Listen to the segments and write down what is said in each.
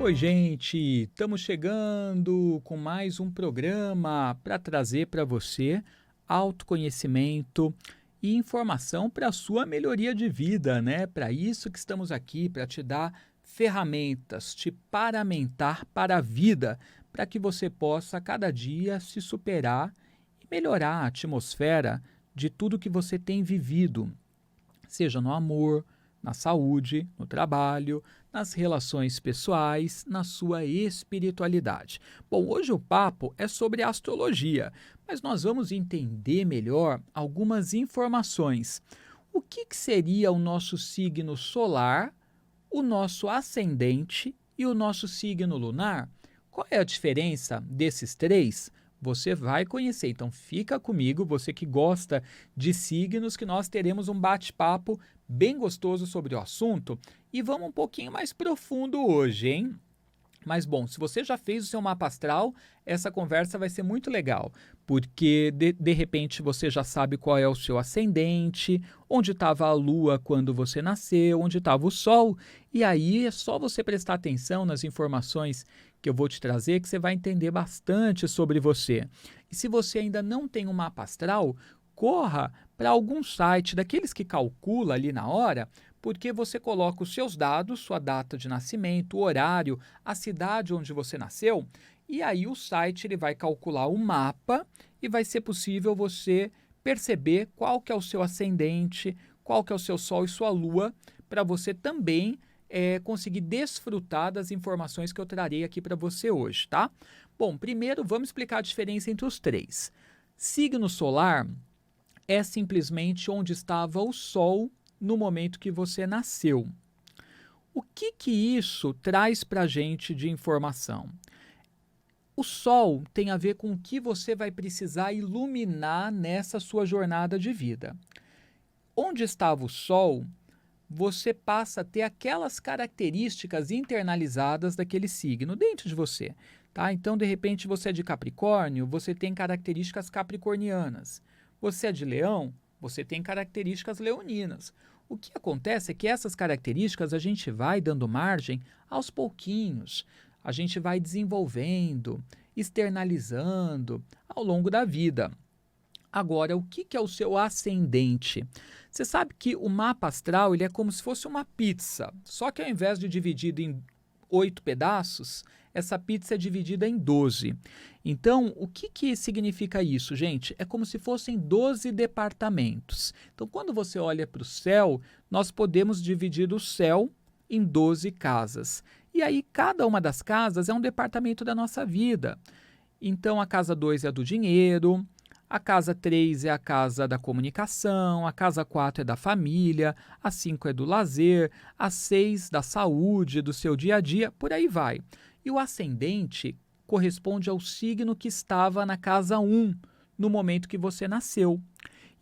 Oi, gente, estamos chegando com mais um programa para trazer para você autoconhecimento e informação para a sua melhoria de vida, né? Para isso que estamos aqui, para te dar ferramentas, te paramentar para a vida, para que você possa cada dia se superar e melhorar a atmosfera de tudo que você tem vivido, seja no amor, na saúde, no trabalho, nas relações pessoais, na sua espiritualidade. Bom, hoje o papo é sobre astrologia, mas nós vamos entender melhor algumas informações. O que seria o nosso signo solar, o nosso ascendente e o nosso signo lunar? Qual é a diferença desses três? Você vai conhecer, então fica comigo, você que gosta de signos, que nós teremos um bate-papo bem gostoso sobre o assunto e vamos um pouquinho mais profundo hoje, hein? Mas bom, se você já fez o seu mapa astral, essa conversa vai ser muito legal, porque de repente você já sabe qual é o seu ascendente, onde estava a lua quando você nasceu, onde estava o sol, e aí é só você prestar atenção nas informações que eu vou te trazer que você vai entender bastante sobre você. E se você ainda não tem um mapa astral, corra para algum site daqueles que calcula ali na hora, porque você coloca os seus dados, sua data de nascimento, o horário, a cidade onde você nasceu, e aí o site ele vai calcular o mapa e vai ser possível você perceber qual que é o seu ascendente, qual que é o seu sol e sua lua, para você também conseguir desfrutar das informações que eu trarei aqui para você hoje, tá? Bom, primeiro vamos explicar a diferença entre os três. Signo solar é simplesmente onde estava o sol no momento que você nasceu. O que isso traz para a gente de informação? O sol tem a ver com o que você vai precisar iluminar nessa sua jornada de vida. Onde estava o sol, você passa a ter aquelas características internalizadas daquele signo dentro de você. Tá? Então, de repente, você é de Capricórnio, você tem características capricornianas. Você é de Leão, você tem características leoninas. O que acontece é que essas características a gente vai dando margem aos pouquinhos, a gente vai desenvolvendo, externalizando ao longo da vida. Agora, o que é o seu ascendente? Você sabe que o mapa astral ele é como se fosse uma pizza, só que ao invés de dividido em 8 pedaços, essa pizza é dividida em 12. Então, o que significa isso, gente? É como se fossem 12 departamentos. Então, quando você olha para o céu, nós podemos dividir o céu em 12 casas. E aí, cada uma das casas é um departamento da nossa vida. Então, a casa 2 é a do dinheiro, a casa 3 é a casa da comunicação, a casa 4 é da família, a 5 é do lazer, a 6 da saúde, do seu dia a dia, por aí vai. E o ascendente corresponde ao signo que estava na casa 1, no momento que você nasceu.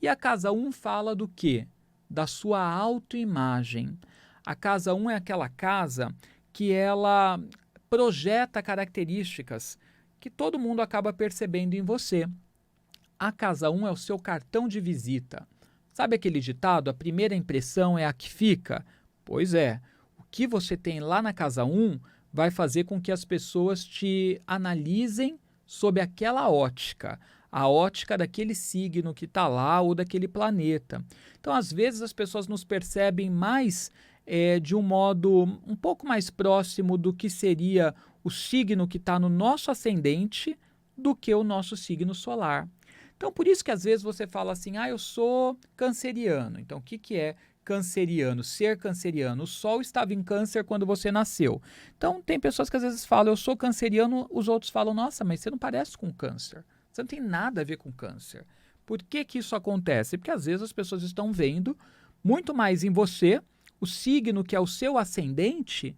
E a casa 1 fala do quê? Da sua autoimagem. A casa 1 é aquela casa que ela projeta características que todo mundo acaba percebendo em você. A casa 1 é o seu cartão de visita. Sabe aquele ditado, a primeira impressão é a que fica? Pois é, o que você tem lá na casa 1 vai fazer com que as pessoas te analisem sob aquela ótica, a ótica daquele signo que está lá ou daquele planeta. Então, às vezes, as pessoas nos percebem mais de um modo um pouco mais próximo do que seria o signo que está no nosso ascendente do que o nosso signo solar. Então, por isso que às vezes você fala assim, eu sou canceriano. Então, o que é canceriano? Ser canceriano. O Sol estava em câncer quando você nasceu. Então, tem pessoas que às vezes falam, eu sou canceriano, os outros falam, nossa, mas você não parece com câncer. Você não tem nada a ver com câncer. Por que isso acontece? Porque às vezes as pessoas estão vendo muito mais em você o signo que é o seu ascendente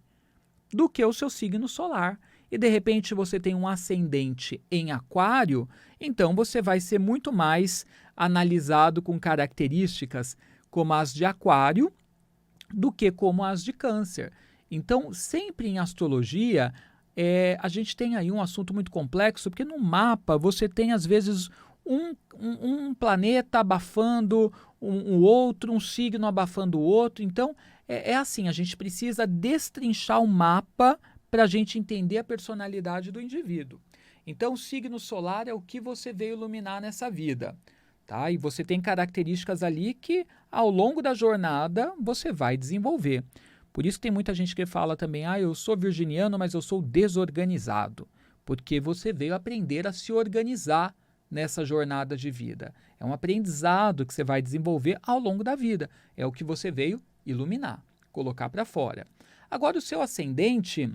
do que o seu signo solar. E de repente você tem um ascendente em aquário, então você vai ser muito mais analisado com características como as de aquário do que como as de câncer. Então, sempre em astrologia, a gente tem aí um assunto muito complexo, porque no mapa você tem às vezes um planeta abafando um outro, um signo abafando o outro. Então, é assim, a gente precisa destrinchar o mapa para a gente entender a personalidade do indivíduo. Então, o signo solar é o que você veio iluminar nessa vida, tá? E você tem características ali que, ao longo da jornada, você vai desenvolver. Por isso tem muita gente que fala também, eu sou virginiano, mas eu sou desorganizado, porque você veio aprender a se organizar nessa jornada de vida. É um aprendizado que você vai desenvolver ao longo da vida. É o que você veio iluminar, colocar para fora. Agora, o seu ascendente,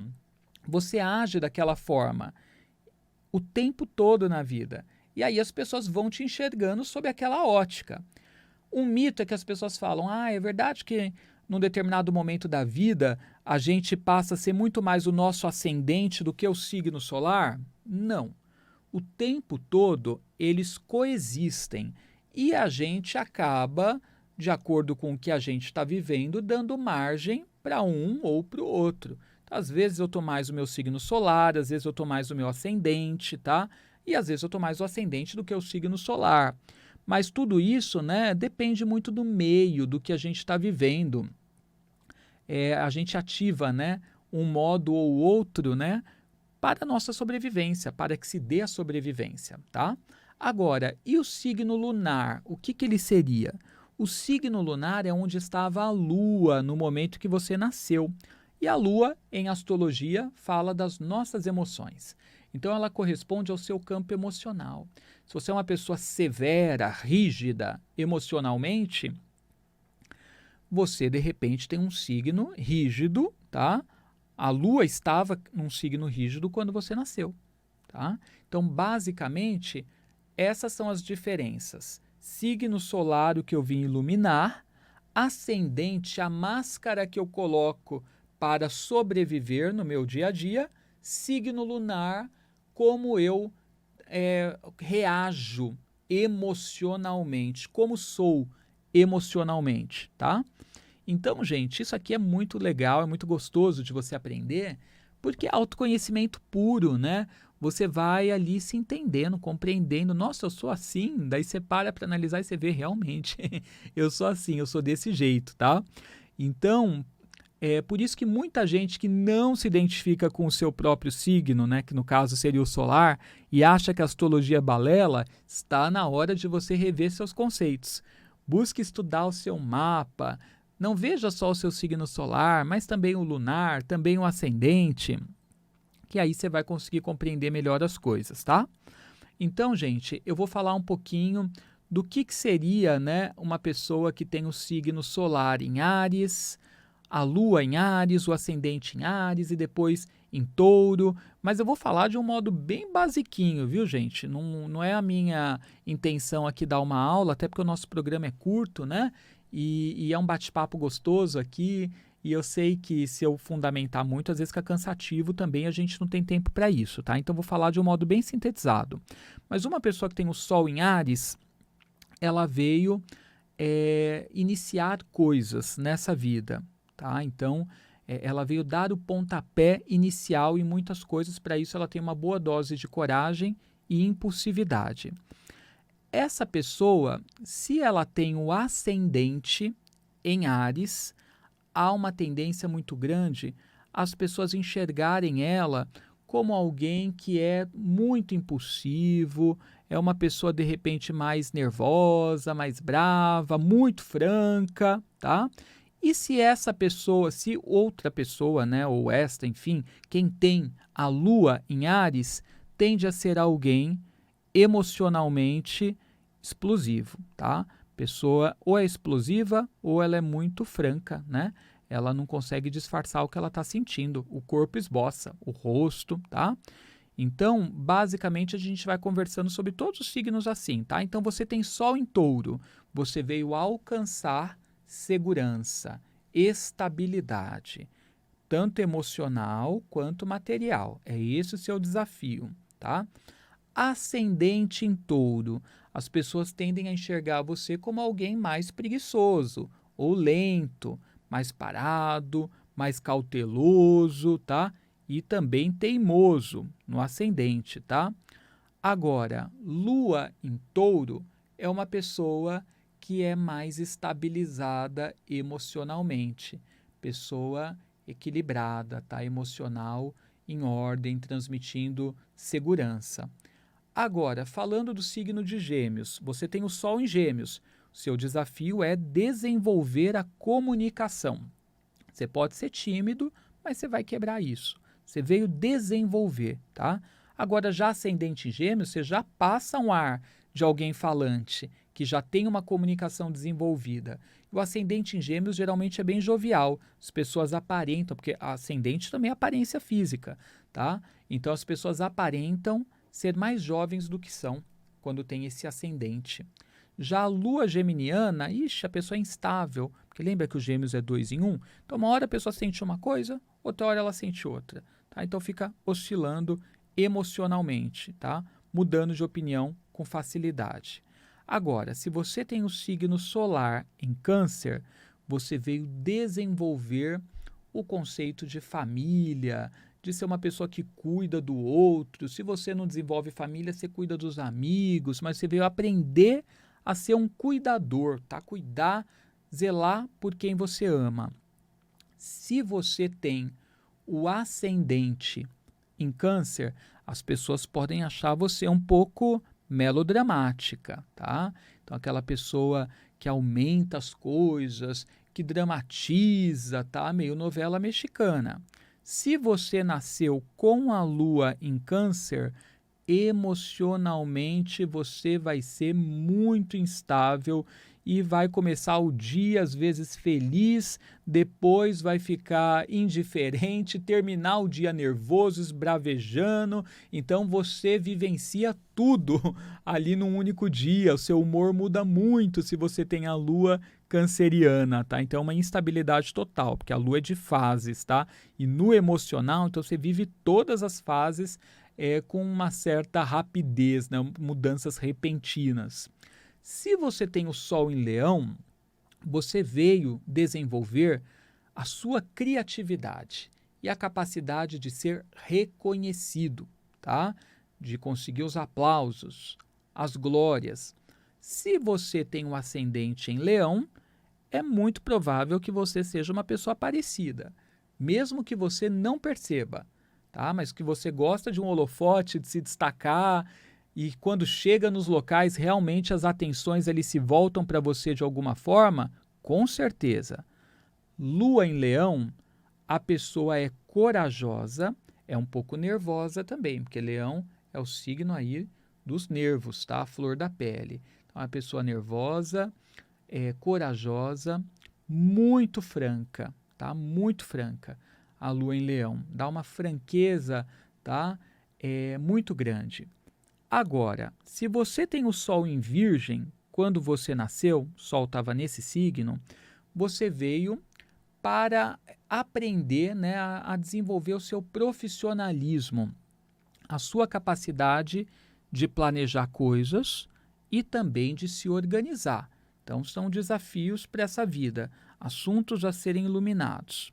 você age daquela forma o tempo todo na vida. E aí as pessoas vão te enxergando sob aquela ótica. Um mito é que as pessoas falam, é verdade que num determinado momento da vida a gente passa a ser muito mais o nosso ascendente do que o signo solar? Não. O tempo todo eles coexistem e a gente acaba, de acordo com o que a gente está vivendo, dando margem para um ou para o outro. Às vezes eu estou mais o meu signo solar, às vezes eu estou mais o meu ascendente, tá? E às vezes eu estou mais o ascendente do que o signo solar. Mas tudo isso, né, depende muito do meio, do que a gente está vivendo. A gente ativa, né, um modo ou outro, né, para a nossa sobrevivência, para que se dê a sobrevivência, tá? Agora, e o signo lunar? O que ele seria? O signo lunar é onde estava a Lua no momento que você nasceu. E a Lua, em astrologia, fala das nossas emoções. Então, ela corresponde ao seu campo emocional. Se você é uma pessoa severa, rígida emocionalmente, você, de repente, tem um signo rígido, tá? A Lua estava num signo rígido quando você nasceu, tá? Então, basicamente, essas são as diferenças. Signo solar, o que eu vim iluminar. Ascendente, a máscara que eu coloco para sobreviver no meu dia a dia. Signo lunar, como eu reajo emocionalmente, como sou emocionalmente, tá? Então, gente, isso aqui é muito legal, é muito gostoso de você aprender, porque é autoconhecimento puro, né? Você vai ali se entendendo, compreendendo. Nossa, eu sou assim. Daí você para analisar e você vê realmente, eu sou assim, eu sou desse jeito, tá? Então, é por isso que muita gente que não se identifica com o seu próprio signo, né, que no caso seria o solar, e acha que a astrologia é balela, está na hora de você rever seus conceitos. Busque estudar o seu mapa. Não veja só o seu signo solar, mas também o lunar, também o ascendente, que aí você vai conseguir compreender melhor as coisas, tá? Então, gente, eu vou falar um pouquinho do que seria, né, uma pessoa que tem o signo solar em Áries, a Lua em Áries, o ascendente em Áries e depois em Touro, mas eu vou falar de um modo bem basiquinho, viu, gente? Não é a minha intenção aqui dar uma aula, até porque o nosso programa é curto, né? E é um bate-papo gostoso aqui, e eu sei que se eu fundamentar muito, às vezes fica cansativo também, a gente não tem tempo para isso, tá? Então, eu vou falar de um modo bem sintetizado. Mas uma pessoa que tem o Sol em Áries, ela veio iniciar coisas nessa vida, tá? Então, ela veio dar o pontapé inicial em muitas coisas. Para isso, ela tem uma boa dose de coragem e impulsividade. Essa pessoa, se ela tem o ascendente em Áries, há uma tendência muito grande as pessoas enxergarem ela como alguém que é muito impulsivo, é uma pessoa de repente mais nervosa, mais brava, muito franca, tá? E se essa pessoa, se outra pessoa, né, ou esta, enfim, quem tem a Lua em Áries, tende a ser alguém emocionalmente explosivo, tá? Pessoa ou é explosiva ou ela é muito franca, né? Ela não consegue disfarçar o que ela está sentindo, o corpo esboça, o rosto, tá? Então, basicamente, a gente vai conversando sobre todos os signos assim, tá? Então, você tem Sol em Touro, você veio alcançar segurança, estabilidade, tanto emocional quanto material. É esse o seu desafio, tá? Ascendente em Touro, as pessoas tendem a enxergar você como alguém mais preguiçoso ou lento, mais parado, mais cauteloso, tá? E também teimoso no ascendente, tá? Agora, Lua em Touro é uma pessoa que é mais estabilizada emocionalmente, pessoa equilibrada, tá? Emocional em ordem, transmitindo segurança. Agora, falando do signo de Gêmeos, você tem o Sol em Gêmeos. Seu desafio é desenvolver a comunicação. Você pode ser tímido, mas você vai quebrar isso. Você veio desenvolver, tá? Agora, já ascendente em Gêmeos, você já passa um ar de alguém falante, que já tem uma comunicação desenvolvida. O ascendente em Gêmeos geralmente é bem jovial. As pessoas aparentam, porque ascendente também é aparência física, tá? Então, as pessoas aparentam ser mais jovens do que são quando tem esse ascendente. Já a lua geminiana, a pessoa é instável, porque lembra que o Gêmeos é 2 em 1? Então, uma hora a pessoa sente uma coisa, outra hora ela sente outra. Tá? Então, fica oscilando emocionalmente, tá? Mudando de opinião com facilidade. Agora, se você tem o signo solar em Câncer, você veio desenvolver o conceito de família, de ser uma pessoa que cuida do outro. Se você não desenvolve família, você cuida dos amigos, mas você veio aprender a ser um cuidador, tá? Cuidar, zelar por quem você ama. Se você tem o ascendente em Câncer, as pessoas podem achar você um pouco melodramática, tá? Então, aquela pessoa que aumenta as coisas, que dramatiza, tá? Meio novela mexicana. Se você nasceu com a lua em Câncer, emocionalmente você vai ser muito instável e vai começar o dia às vezes feliz, depois vai ficar indiferente, terminar o dia nervoso, esbravejando. Então você vivencia tudo ali num único dia. O seu humor muda muito se você tem a lua canceriana, tá? Então é uma instabilidade total, porque a lua é de fases, tá? E no emocional, então você vive todas as fases com uma certa rapidez, né? Mudanças repentinas. Se você tem o Sol em Leão, você veio desenvolver a sua criatividade e a capacidade de ser reconhecido, tá? De conseguir os aplausos, as glórias. Se você tem um ascendente em Leão, é muito provável que você seja uma pessoa parecida, mesmo que você não perceba, tá? Mas que você gosta de um holofote, de se destacar, e quando chega nos locais, realmente as atenções ali se voltam para você de alguma forma, com certeza. Lua em Leão, a pessoa é corajosa, é um pouco nervosa também, porque Leão é o signo aí dos nervos, tá? A flor da pele. Então, é uma pessoa nervosa, corajosa, muito franca, tá? Muito franca. A lua em Leão dá uma franqueza, tá? Muito grande. Agora, se você tem o Sol em Virgem, quando você nasceu, o Sol estava nesse signo, você veio para aprender, né, a desenvolver o seu profissionalismo, a sua capacidade de planejar coisas e também de se organizar. Então, são desafios para essa vida, assuntos a serem iluminados.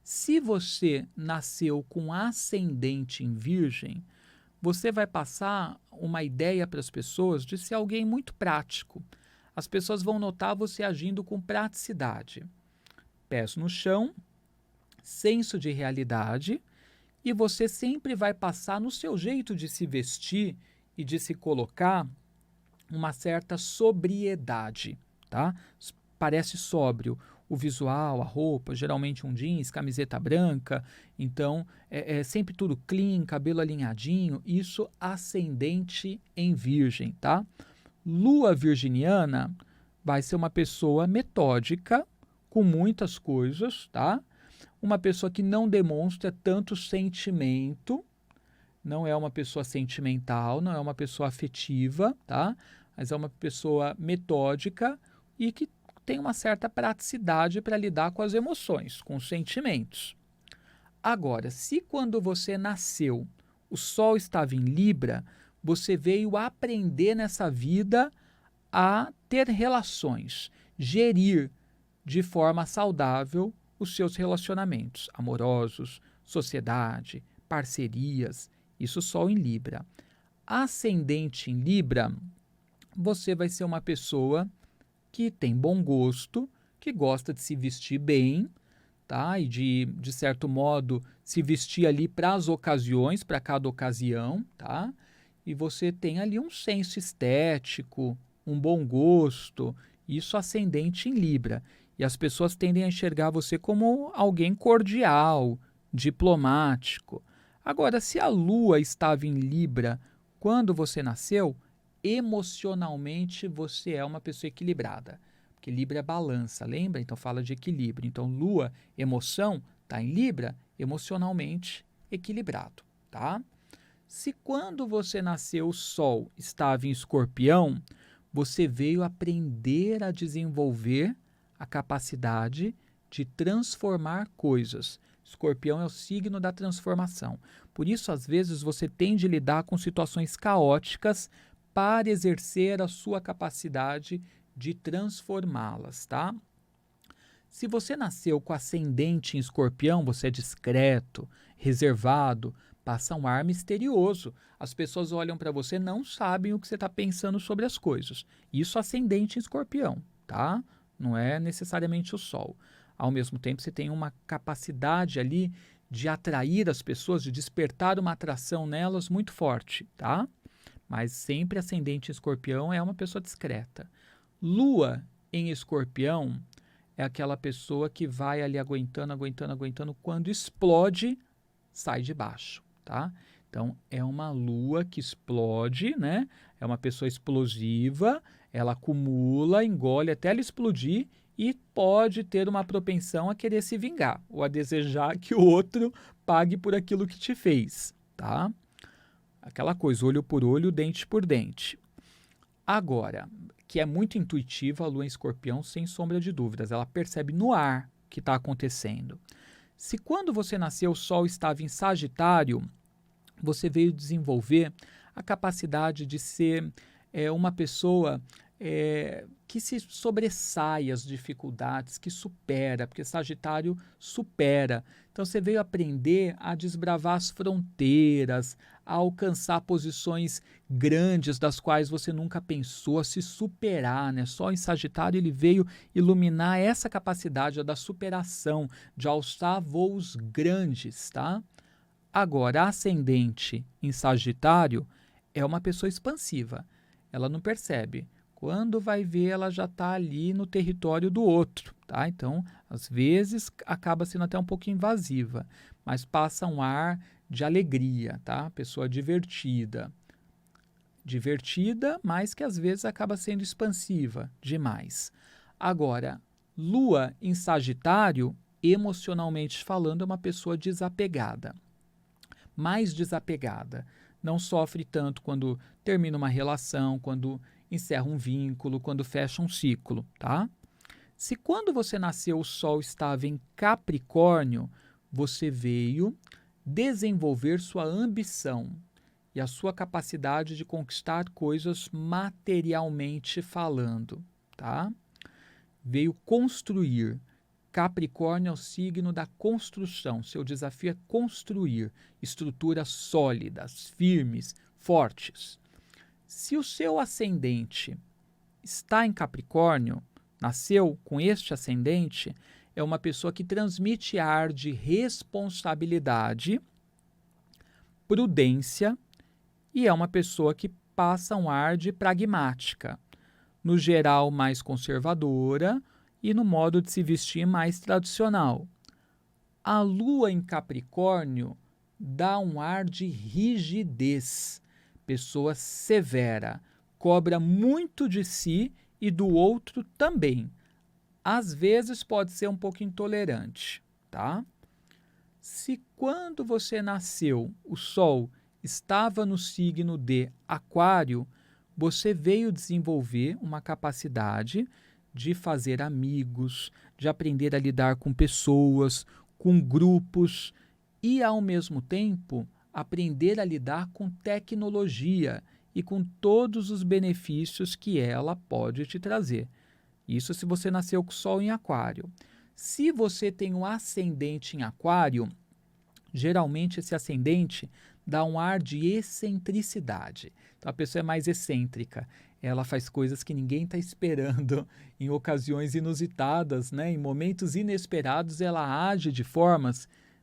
Se você nasceu com ascendente em Virgem, você vai passar uma ideia para as pessoas de ser alguém muito prático. As pessoas vão notar você agindo com praticidade. Pés no chão, senso de realidade, e você sempre vai passar no seu jeito de se vestir e de se colocar uma certa sobriedade, tá? Parece sóbrio o visual, a roupa, geralmente um jeans, camiseta branca, então é sempre tudo clean, cabelo alinhadinho, isso ascendente em Virgem, tá? Lua virginiana vai ser uma pessoa metódica, com muitas coisas, tá? Uma pessoa que não demonstra tanto sentimento, não é uma pessoa sentimental, não é uma pessoa afetiva, tá? Mas é uma pessoa metódica e que tem uma certa praticidade para lidar com as emoções, com os sentimentos. Agora, se quando você nasceu o Sol estava em Libra, você veio aprender nessa vida a ter relações, gerir de forma saudável os seus relacionamentos amorosos, sociedade, parcerias, isso Sol em Libra. Ascendente em Libra, você vai ser uma pessoa que tem bom gosto, que gosta de se vestir bem, tá? E de certo modo se vestir ali para as ocasiões, para cada ocasião, tá? E você tem ali um senso estético, um bom gosto, isso ascendente em Libra. E as pessoas tendem a enxergar você como alguém cordial, diplomático. Agora, se a Lua estava em Libra quando você nasceu, emocionalmente você é uma pessoa equilibrada. Porque Libra é balança, lembra? Então fala de equilíbrio. Então, Lua, emoção, está em Libra, emocionalmente equilibrado, tá? Se quando você nasceu o Sol estava em Escorpião, você veio aprender a desenvolver a capacidade de transformar coisas. Escorpião é o signo da transformação. Por isso, às vezes, você tem de lidar com situações caóticas para exercer a sua capacidade de transformá-las, tá? Se você nasceu com ascendente em Escorpião, você é discreto, reservado, passa um ar misterioso. As pessoas olham para você, não sabem o que você está pensando sobre as coisas. Isso ascendente em Escorpião, tá? Não é necessariamente o Sol. Ao mesmo tempo, você tem uma capacidade ali de atrair as pessoas, de despertar uma atração nelas muito forte, tá? Mas sempre ascendente em Escorpião é uma pessoa discreta. Lua em Escorpião é aquela pessoa que vai ali aguentando, aguentando, aguentando, quando explode, sai de baixo, tá? Então, é uma lua que explode, né? É uma pessoa explosiva, ela acumula, engole até ela explodir e pode ter uma propensão a querer se vingar ou a desejar que o outro pague por aquilo que te fez, tá? Aquela coisa, olho por olho, dente por dente. Agora, que é muito intuitiva, a Lua em Escorpião, sem sombra de dúvidas. Ela percebe no ar o que está acontecendo. Se quando você nasceu o Sol estava em Sagitário, você veio desenvolver a capacidade de ser uma pessoa que se sobressai às dificuldades, que supera, porque Sagitário supera. Então você veio aprender a desbravar as fronteiras, a alcançar posições grandes das quais você nunca pensou, a se superar, né? Só em Sagitário ele veio iluminar essa capacidade da superação, de alçar voos grandes, tá? Agora, a ascendente em Sagitário é uma pessoa expansiva. Ela não percebe. Quando vai ver, ela já está ali no território do outro, tá? Então, às vezes, acaba sendo até um pouco invasiva, mas passa um ar de alegria, tá? Pessoa divertida. Divertida, mas que às vezes acaba sendo expansiva demais. Agora, Lua em Sagitário, emocionalmente falando, é uma pessoa desapegada. Mais desapegada. Não sofre tanto quando termina uma relação, quando encerra um vínculo, quando fecha um ciclo, tá? Se quando você nasceu o Sol estava em Capricórnio, você veio desenvolver sua ambição e a sua capacidade de conquistar coisas materialmente falando, tá? Veio construir. Capricórnio é o signo da construção. Seu desafio é construir estruturas sólidas, firmes, fortes. Se o seu ascendente está em Capricórnio, nasceu com este ascendente, é uma pessoa que transmite ar de responsabilidade, prudência e é uma pessoa que passa um ar de pragmática, no geral mais conservadora e no modo de se vestir mais tradicional. A Lua em Capricórnio dá um ar de rigidez, pessoa severa, cobra muito de si e do outro também. Às vezes pode ser um pouco intolerante, tá? Se quando você nasceu o Sol estava no signo de Aquário, você veio desenvolver uma capacidade de fazer amigos, de aprender a lidar com pessoas, com grupos e, ao mesmo tempo, aprender a lidar com tecnologia e com todos os benefícios que ela pode te trazer. Isso se você nasceu com o Sol em Aquário. Se você tem um ascendente em Aquário, geralmente esse ascendente dá um ar de excentricidade. Então a pessoa é mais excêntrica. ela faz coisas que ninguém está esperando, em ocasiões inusitadas, né? Em momentos inesperados, ela age de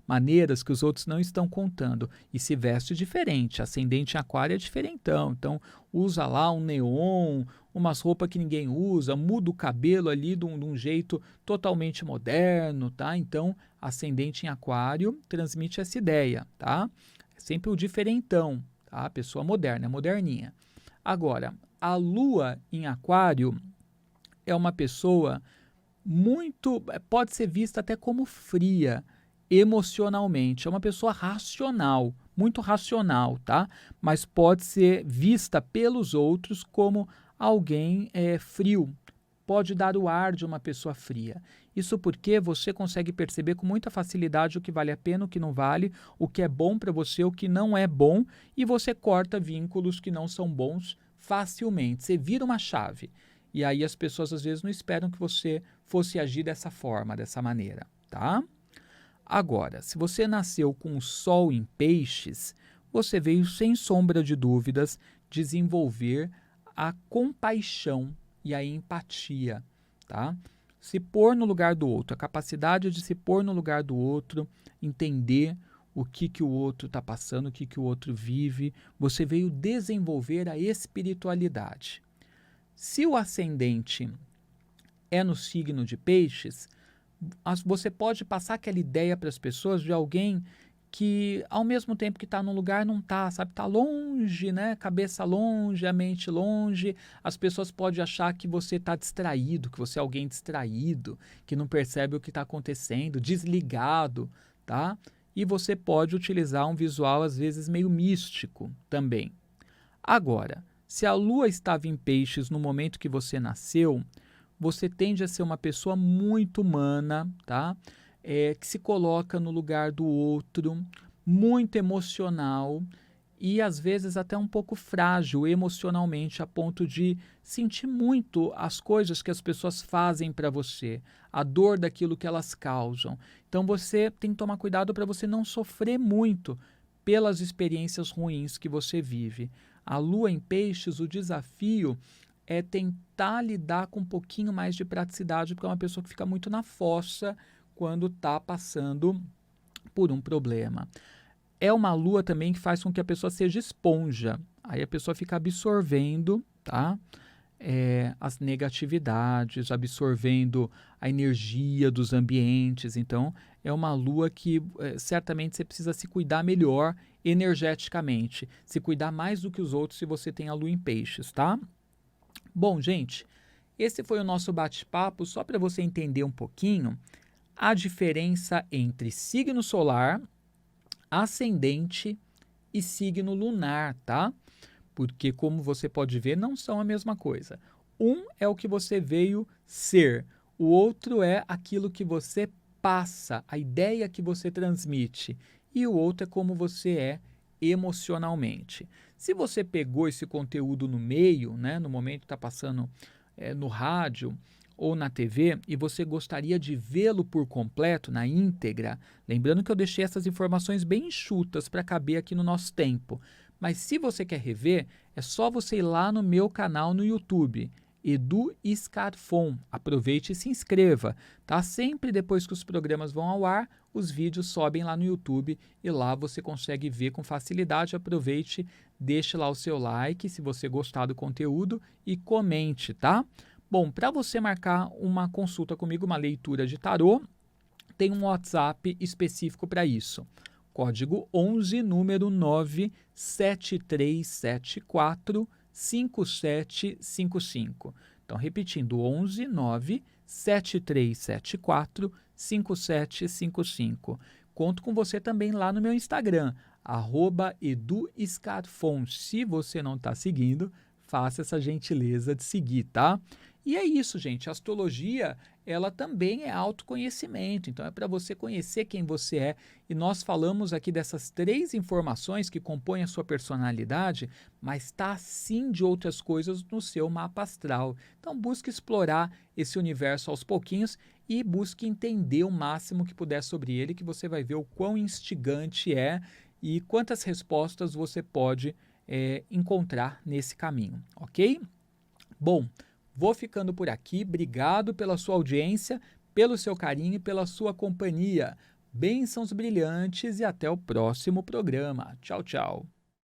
maneiras que os outros não estão contando e se veste diferente. Ascendente em Aquário é diferentão, então usa lá um neon, umas roupas que ninguém usa, muda o cabelo ali de um jeito totalmente moderno, tá? Então, ascendente em Aquário transmite essa ideia, tá? É sempre o diferentão, tá? A pessoa moderna, é moderninha. Agora, a Lua em Aquário é uma pessoa pode ser vista até como fria emocionalmente. É uma pessoa racional, muito racional, tá? Mas pode ser vista pelos outros como alguém frio. Pode dar o ar de uma pessoa fria. Isso porque você consegue perceber com muita facilidade o que vale a pena, o que não vale, o que é bom para você, o que não é bom, e você corta vínculos que não são bons facilmente. Você vira uma chave. E aí as pessoas às vezes não esperam que você fosse agir dessa forma, dessa maneira, tá? Agora, se você nasceu com o Sol em Peixes, você veio sem sombra de dúvidas desenvolver a compaixão e a empatia, tá? Se pôr no lugar do outro, a capacidade de se pôr no lugar do outro, entender o que o outro está passando, o que o outro vive, você veio desenvolver a espiritualidade. Se o ascendente é no signo de Peixes, você pode passar aquela ideia para as pessoas de alguém que, ao mesmo tempo que está num lugar, não está, sabe? Está longe, né? Cabeça longe, a mente longe. As pessoas podem achar que você está distraído, que você é alguém distraído, que não percebe o que está acontecendo, desligado, tá? E você pode utilizar um visual, às vezes, meio místico também. Agora, se a Lua estava em Peixes no momento que você nasceu, você tende a ser uma pessoa muito humana, tá? Que se coloca no lugar do outro, muito emocional e às vezes até um pouco frágil emocionalmente, a ponto de sentir muito as coisas que as pessoas fazem para você, a dor daquilo que elas causam. Então você tem que tomar cuidado para você não sofrer muito pelas experiências ruins que você vive. A Lua em Peixes, o desafio é tentar lidar com um pouquinho mais de praticidade, porque é uma pessoa que fica muito na fossa quando está passando por um problema. É uma lua também que faz com que a pessoa seja esponja. Aí a pessoa fica absorvendo, tá? As negatividades, absorvendo a energia dos ambientes. Então, é uma lua que certamente você precisa se cuidar melhor energeticamente. Se cuidar mais do que os outros se você tem a lua em Peixes, tá? Bom, gente, esse foi o nosso bate-papo só para você entender um pouquinho a diferença entre signo solar, ascendente e signo lunar, tá? Porque, como você pode ver, não são a mesma coisa. Um é o que você veio ser, o outro é aquilo que você passa, a ideia que você transmite, e o outro é como você é emocionalmente. Se você pegou esse conteúdo no meio, né, no momento que está passando no rádio ou na TV, e você gostaria de vê-lo por completo, na íntegra, lembrando que eu deixei essas informações bem enxutas para caber aqui no nosso tempo, mas se você quer rever, é só você ir lá no meu canal no YouTube, Edu Scarfon. Aproveite e se inscreva, tá? Sempre depois que os programas vão ao ar, os vídeos sobem lá no YouTube e lá você consegue ver com facilidade. Aproveite, deixe lá o seu like se você gostar do conteúdo e comente, tá? Bom, para você marcar uma consulta comigo, uma leitura de tarô, tem um WhatsApp específico para isso. Código 11, número 97374 5755. Então, repetindo, 11 97374 5755. Conto com você também lá no meu Instagram, @eduscarfon. Se você não está seguindo, faça essa gentileza de seguir, tá? E é isso, gente. A astrologia, ela também é autoconhecimento. Então, é para você conhecer quem você é. E nós falamos aqui dessas 3 informações que compõem a sua personalidade, mas está acima de outras coisas no seu mapa astral. Então, busque explorar esse universo aos pouquinhos e busque entender o máximo que puder sobre ele, que você vai ver o quão instigante é e quantas respostas você pode encontrar nesse caminho, ok? Bom, vou ficando por aqui. Obrigado pela sua audiência, pelo seu carinho e pela sua companhia. Bênçãos brilhantes e até o próximo programa. Tchau, tchau.